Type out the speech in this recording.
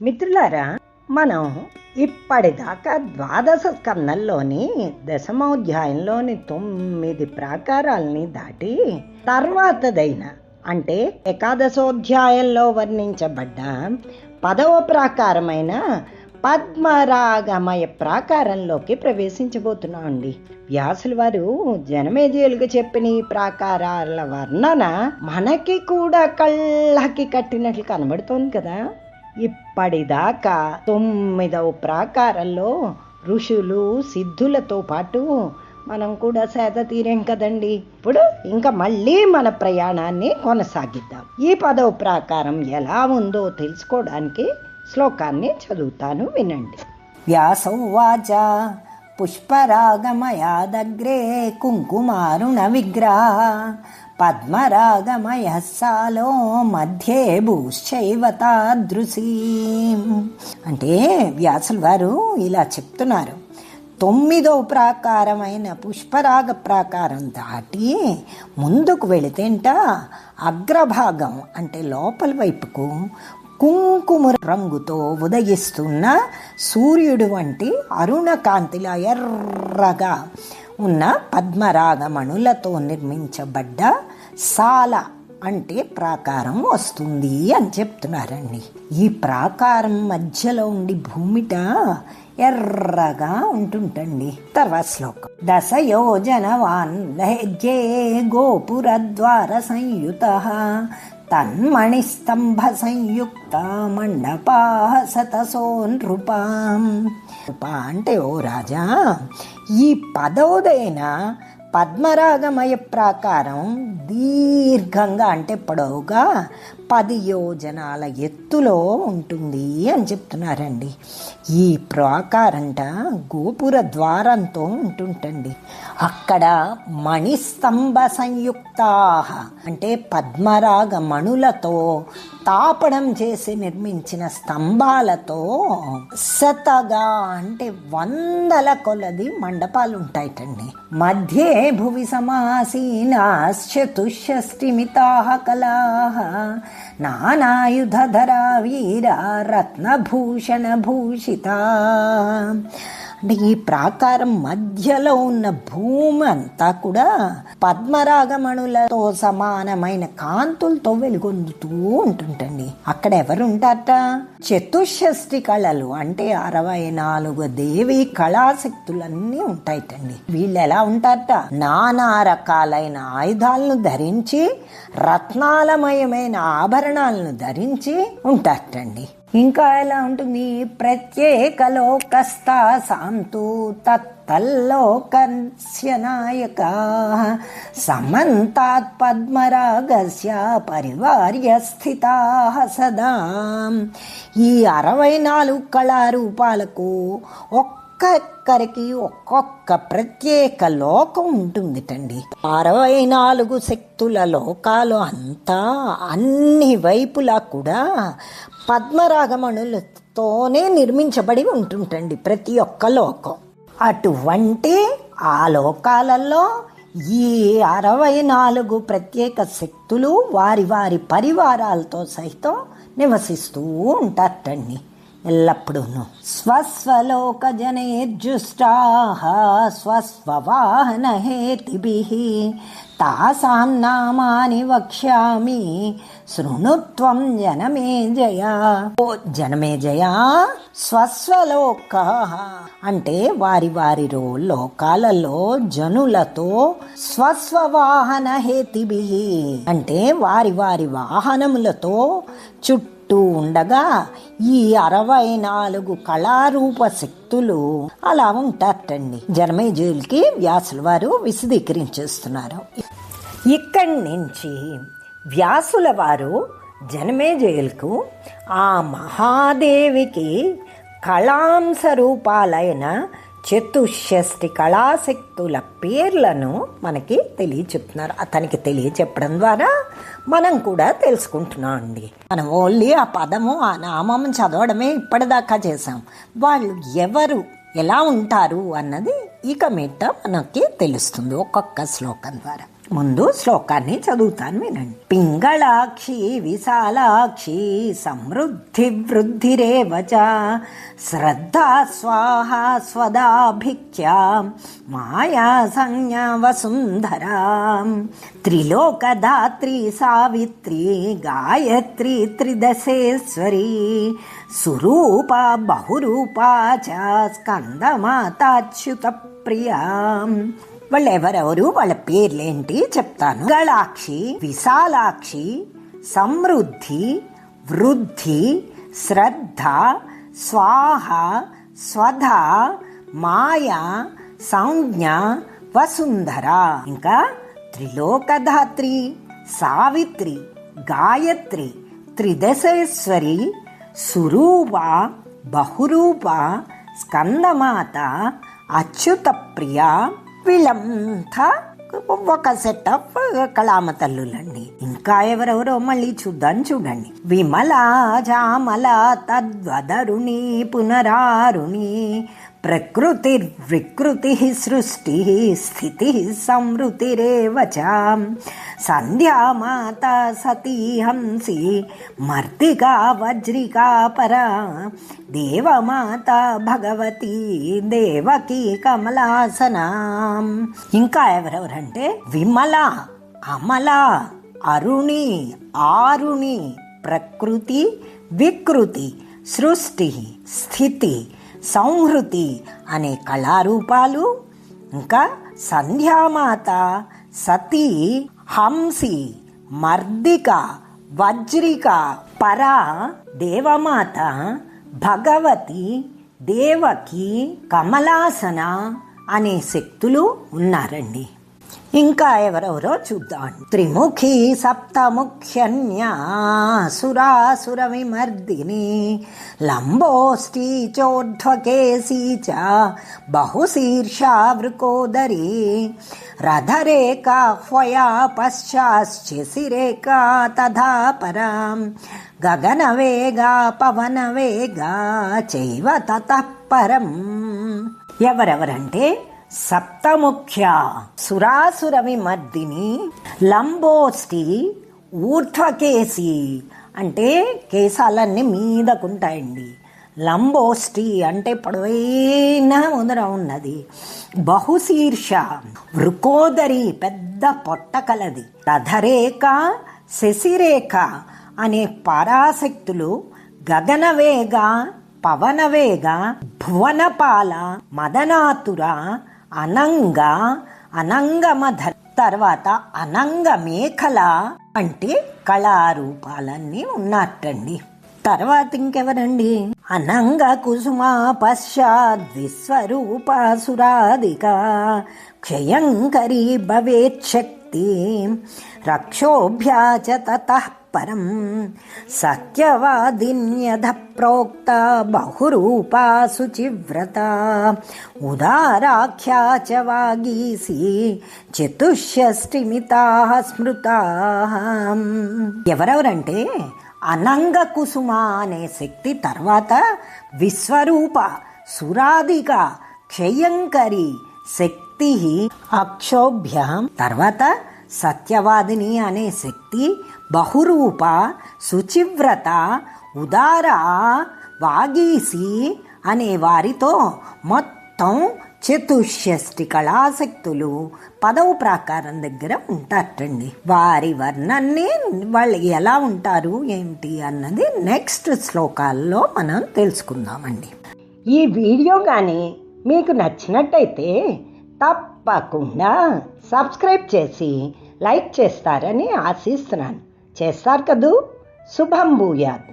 మిత్రులారా, మనం ఇప్పటిదాకా ద్వాదశ స్కందంలోని దశమోధ్యాయంలోని 9 ప్రాకారాల్ని దాటి తర్వాతదైన అంటే ఏకాదశోధ్యాయంలో వర్ణించబడ్డ 10వ ప్రాకారమైన పద్మరాగమయ ప్రాకారంలోకి ప్రవేశించబోతున్నామండి. వ్యాసుల వారు జనమేజయులకు చెప్పిన ఈ ప్రాకారాల వర్ణన మనకి కూడా కళ్ళకి కట్టినట్లు కనబడుతోంది కదా. ఇప్పటిదాకా 9వ ప్రాకారంలో ఋషులు సిద్ధులతో పాటు మనం కూడా సేద తీరాం కదండి. ఇప్పుడు ఇంకా మళ్ళీ మన ప్రయాణాన్ని కొనసాగిద్దాం. ఈ 10వ ప్రాకారం ఎలా ఉందో తెలుసుకోవడానికి శ్లోకాన్ని చదువుతాను, వినండి. వ్యాసౌవాచ పుష్పరాగమయాదగ్రే కుంకుమారుణ విగ్రహ పద్మరాగమయ సాలో మధ్యే భూశ్చైవ తాదృశీ. అంటే వ్యాసుల వారు ఇలా చెప్తున్నారు, 9వ ప్రాకారమైన పుష్పరాగ ప్రాకారం దాటి ముందుకు వెళితేంట అగ్రభాగం అంటే లోపల వైపుకు కుంకుమ రంగుతో ఉదయిస్తున్న సూర్యుడు వంటి అరుణకాంతిలా ఎర్రగా ఉన్న పద్మరాగమణులతో నిర్మించబడ్డ సాల అంటే ప్రాకారం వస్తుంది అని చెప్తున్నారండి. ఈ ప్రాకారం మధ్యలో ఉండి భూమిట ఎర్రగా ఉంటుంటండి. తర్వాత శ్లోకం. దశయోజనవాన్ లహ్యే గోపురద్వార సంయుత తన్మణిస్తంభ సంయుక్త మండపా సతసో నృపాం. అంటే ఓ రాజా, ఈ 10వదైన పద్మరాగమయ ప్రాకారం దీర్ఘంగా అంటే పొడవుగా 10 యోజనాల ఎత్తులో ఉంటుంది అని చెప్తున్నారండి. ఈ ప్రాకారంట గోపుర ద్వారంతో ఉంటుంటండి. అక్కడ మణిస్తంభ సంయుక్తా అంటే పద్మరాగ మణులతో తాపడం చేసి నిర్మించిన స్తంభాలతో శతగా అంటే 100ల కొలది మండపాలు ఉంటాయిటండి. మధ్యే భువి సమాసీనాశ్చతుషష్టిమితాః కళాః నానాయుధధరా వీరా రత్నభూషణ భూషితా. అంటే ఈ ప్రాకారం మధ్యలో ఉన్న భూమి అంతా కూడా పద్మరాగమణులతో సమానమైన కాంతులతో వెలుగొందుతూ ఉంటుంటండి. అక్కడ ఎవరు ఉంటారట? చతుషష్టి కళలు అంటే 64 దేవి కళాశక్తులన్నీ ఉంటాయిటండి. వీళ్ళు ఎలా ఉంటారట? నానా రకాలైన ఆయుధాలను ధరించి రత్నాలమయమైన ఆభరణాలను ధరించి ఉంటారటండి. ఇంకా ఎలా ఉంటుంది? ప్రత్యేక లోకస్థా సాంతు తత్తల్లోకస్య నాయకా సమంతాత్ పద్మరాగస్య పరివార్య స్థితాః సదా. ఈ 64 కళారూపాలకు ఒక్కొక్కరికి ఒక్కొక్క ప్రత్యేక లోకం ఉంటుందిటండి. 64 శక్తుల లోకాలు అంతా అన్ని వైపులా కూడా పద్మరాగమణులతోనే నిర్మించబడి ఉంటుంటండి ప్రతి ఒక్క లోకం. అటువంటి ఆ లోకాలలో ఈ 64 ప్రత్యేక శక్తులు వారి వారి పరివారాలతో సహితం నివసిస్తూ ఉంటారటండి ఎల్లప్పుడూను. స్వస్వలోక జనేర్జుష్టాః స్వస్వవాహన హేతిభిః తాసాం నామాని వక్ష్యామి శృణుత్వం జనమేజయ. ఓ జనమేజయ, స్వస్వలోక అంటే వారి వారి లోకాలలో జనులతో స్వస్వవాహన హేతిభిః అంటే వారి వారి వాహనములతో చుట్టూ ఉండగా ఈ 64 కళారూప శక్తులు అలా ఉంటారటండి. జనమేజయులకి వ్యాసుల వారు విశదీకరించేస్తున్నారు. ఇక్కడి నుంచి వ్యాసుల వారు జనమేజయులకు ఆ మహాదేవికి కళాంశ రూపాలైన చతుషష్టి కళాశక్తుల పేర్లను మనకి తెలియచెప్తున్నారు. అతనికి తెలియచెప్పడం ద్వారా మనం కూడా తెలుసుకుంటున్నాం అండి. మనం ఓన్లీ ఆ పదము ఆ నామం చదవడమే ఇప్పటిదాకా చేసాం. వాళ్ళు ఎవరు ఎలా ఉంటారు అన్నది ఇక మీట మనకి తెలుస్తుంది ఒక్కొక్క శ్లోకం ద్వారా. ముందు శ్లోకాన్ని చదువుతాను వినండి. పింగళాక్షి విశాలాక్షి సమృద్ధి వృద్ధిరేవచ శ్రద్ధా స్వాహా స్వదాభిఖ్యా మాయా సంజ్ఞా వసుంధరా త్రిలోకదాత్రి సావిత్రి గాయత్రి త్రిదశేశ్వరి సురూపా బహురూపా చ స్కందమాతాచ్యుత ప్రియా. వాళ్ళు ఎవరెవరు, వాళ్ళ పేర్లేంటి చెప్తాను. పింగళాక్షి, విశాలాక్షి, సమృద్ధి, వృద్ధి, శ్రద్ధ, స్వాహ, స్వధ, మాయ, సంజ్ఞ, వసుంధర. ఇంకా త్రిలోకధాత్రి, సావిత్రి, గాయత్రి, త్రిదశేశ్వరి, సురూప, బహురూప, స్కందమాత, అచ్యుత ప్రియ. వీళ్ళంతా ఒక సెట్ ఆఫ్ కళామ తల్లులండి. ఇంకా ఎవరెవరో మళ్ళీ చూద్దాం, చూడండి. విమల జామల తద్వదరుణి పునరారుణి ప్రకృతి వికృతి సృష్టి స్థితి సంవృతిరేవ చ సంధ్యా మాత సతీ హంసి మర్దికా వజ్రికా పరా దేవమాత భగవతి దేవకీ కమలాసనా. ఇంకా ఎవరెవరంటే విమల, అమల, అరుణి, ఆరుణి, ప్రకృతి వికృతి సృష్టి స్థితి సంహృతి అనే కళారూపాలు. ఇంకా సంధ్యామాత, సతీ, హంసి, మర్దిక, వజ్రిక, పరా, దేవమాత, భగవతి, దేవకి, కమలాసన అనే శక్తులు ఉన్నారండి. ఇంకా ఎవరెవరో చూద్దాం. త్రిముఖి సప్తముఖ్యన్యా సురాసుర విమర్దిని లంబోష్టి చోర్ధ్వకేశీ చ బహుశీర్షా వృకోదరీ రథరేఖా హ్వయా పశ్చాశ్చిరేఖా తథా పరాం గగనవేగా పవనవేగా చైవ తతః పరం. ఎవరెవరంటే సప్తముఖ్య, సురాసుర విమర్దిని, లంబోష్టి, ఊర్ధ్వకేశి అంటే కేశాలన్నీ మీదకుంటాయండి. లంబోష్టి అంటే పొడవైన ముందర ఉన్నది. బహుశీర్ష వృకోదరి పెద్ద పొట్ట కలది. రథరేఖ, శశిరేఖ అనే పరాశక్తులు గగనవేగ, పవనవేగ, భువనపాల, మదనాతుర, అనంగ, అనంగమధ, తర్వాత అనంగ మేఖల అంటే కళారూపాలన్నీ ఉన్నట్టండి. తర్వాత ఇంకెవరండి? అనంగ కుసుమ పశ్చాద్ విశ్వరూప సురాధిక క్షయంకరీ భవేత్ శక్తి రక్షోభ్యా చ తతః పరం సత్యవాదిన్యధ ప్రోక్త బహురూపా శుచివ్రత ఉదారాఖ్యా చ వాగీసి చతుష్షష్టిమితా స్మృతా. ఎవరెవరంటే అనంగ కుసుమ అనే శక్తి, తర్వాత విశ్వరూప, సురాధిక, క్షయంకరి శక్తి, అక్షోభ్యం, తర్వాత సత్యవాదిని అనే శక్తి, బహురూప, శుచివ్రత, ఉదార, వాగీసి అనే వారితో మొత్తం చతుష్షష్టి కళాశక్తులు 10వ ప్రాకారం దగ్గర ఉంటారటండి. వారి వర్ణాన్ని వాళ్ళు ఎలా ఉంటారు ఏంటి అన్నది నెక్స్ట్ శ్లోకాల్లో మనం తెలుసుకుందామండి. ఈ వీడియో కానీ మీకు నచ్చినట్టయితే తప్పకుండా సబ్స్క్రైబ్ చేసి లైక్ చేస్తారని ఆశిస్తున్నాను. చేస్తారు కదూ? శుభం భూయాత్.